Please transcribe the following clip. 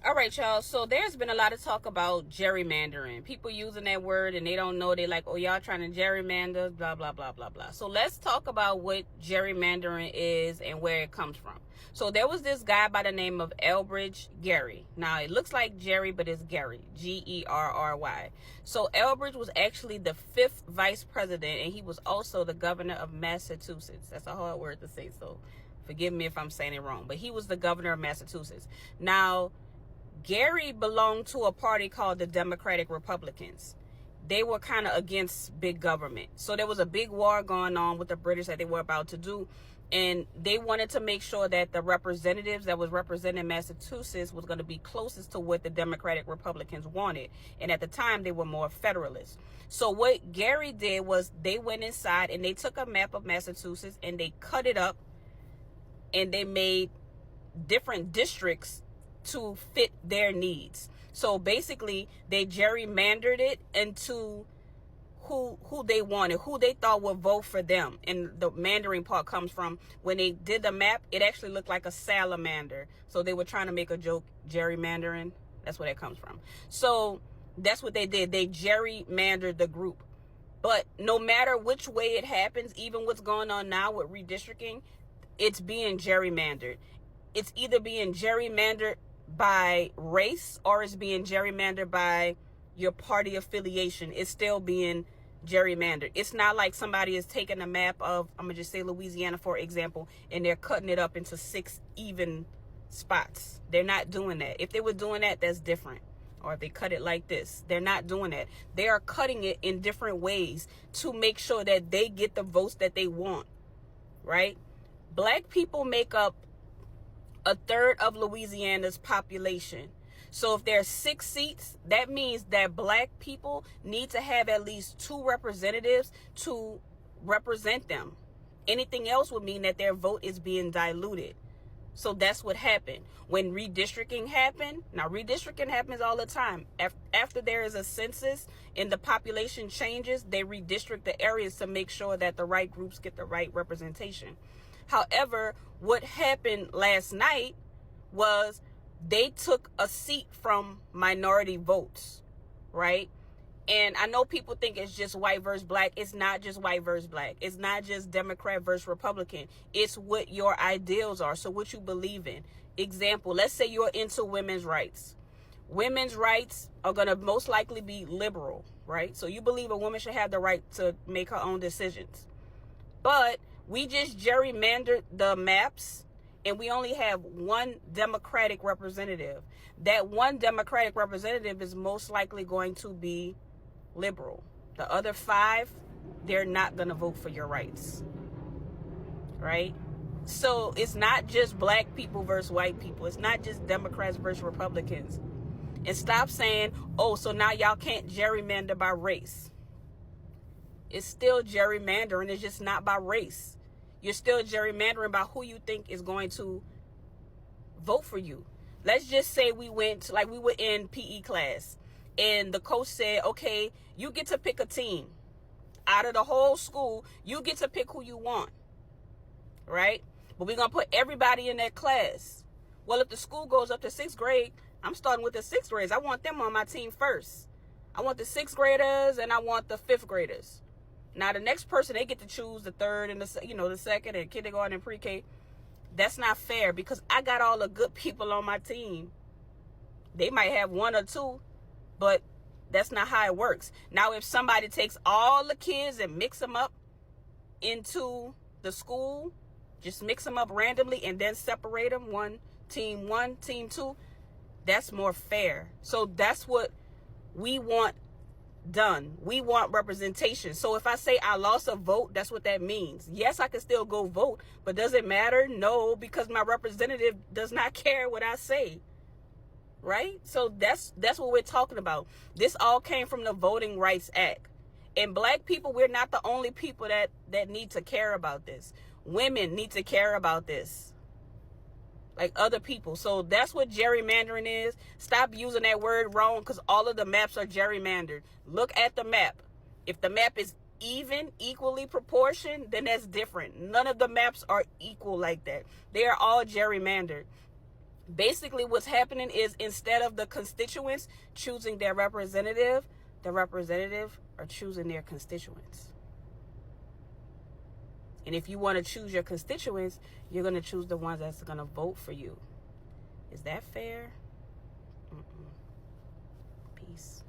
All right, y'all. So there's been a lot of talk about gerrymandering. People using that word and they don't know. They're like, oh, y'all trying to gerrymander, blah, blah, blah, blah, blah. So let's talk about what gerrymandering is and where it comes from. So there was this guy by the name of Elbridge Gerry. Now, it looks like Jerry, but it's Gerry, Gerry. So Elbridge was actually the 5th vice president, and he was also the governor of Massachusetts. That's a hard word to say, so forgive me if I'm saying it wrong. But he was the governor of Massachusetts. Now, Gerry belonged to a party called the Democratic Republicans. They were kind of against big government. So there was a big war going on with the British that they were about to do. And they wanted to make sure that the representatives that was representing Massachusetts was going to be closest to what the Democratic Republicans wanted. And at the time, they were more federalists. So what Gerry did was they went inside and they took a map of Massachusetts and they cut it up and they made different districts to fit their needs. So basically they gerrymandered it into who they wanted, who they thought would vote for them. And the mandering part comes from when they did the map, it actually looked like a salamander. So they were trying to make a joke, gerrymandering. That's where that comes from. So that's what they did. They gerrymandered the group. But no matter which way it happens, even what's going on now with redistricting, it's being gerrymandered. It's either being gerrymandered by race or it's being gerrymandered by your party affiliation. It's still being gerrymandered. It's not like somebody is taking a map of, I'm gonna just say Louisiana for example, and they're cutting it up into 6 even spots. They're not doing that. If they were doing that, that's different. Or if they cut it like this, they're not doing that. They are cutting it in different ways to make sure that they get the votes that they want, right? Black people make up 1/3 of Louisiana's population. So if there are 6 seats, that means that black people need to have at least 2 representatives to represent them. Anything else would mean that their vote is being diluted. So that's what happened when redistricting happened. Now, redistricting happens all the time. After there is a census and the population changes, they redistrict the areas to make sure that the right groups get the right representation. However, what happened last night was they took a seat from minority votes, right? And I know people think it's just white versus black. It's not just white versus black. It's not just Democrat versus Republican. It's what your ideals are. So what you believe in. Example, let's say you're into women's rights. Women's rights are going to most likely be liberal, right? So you believe a woman should have the right to make her own decisions. But we just gerrymandered the maps and we only have 1 Democratic representative. That 1 Democratic representative is most likely going to be liberal. The other 5, they're not going to vote for your rights, right? So it's not just black people versus white people. It's not just Democrats versus Republicans. And stop saying, oh, so now y'all can't gerrymander by race. It's still gerrymandering. It's just not by race. You're still gerrymandering by who you think is going to vote for you. Let's just say we were in PE class and the coach said, okay, you get to pick a team. Out of the whole school, you get to pick who you want, right? But we're going to put everybody in that class. Well, if the school goes up to 6th grade, I'm starting with the 6th graders. I want them on my team first. I want the 6th graders and I want the 5th graders. Now, the next person, they get to choose the 3rd and the 2nd and kindergarten and pre-K. That's not fair because I got all the good people on my team. They might have 1 or 2, but that's not how it works. Now, if somebody takes all the kids and mix them up into the school, just mix them up randomly and then separate them, team 1, team 2, that's more fair. So that's what we want done. We want representation. So if I say I lost a vote, that's what that means. Yes, I can still go vote, but does it matter? No, because my representative does not care what I say. Right? So that's what we're talking about. This all came from the Voting Rights Act. And black people, we're not the only people that need to care about this. Women need to care about this. Like other people. So that's what gerrymandering is. Stop using that word wrong because all of the maps are gerrymandered. Look at the map. If the map is equally proportioned, then that's different. None of the maps are equal like that. They are all gerrymandered. Basically, what's happening is instead of the constituents choosing their representative, the representative are choosing their constituents. And if you want to choose your constituents, you're going to choose the ones that's going to vote for you. Is that fair? Mm-mm. Peace.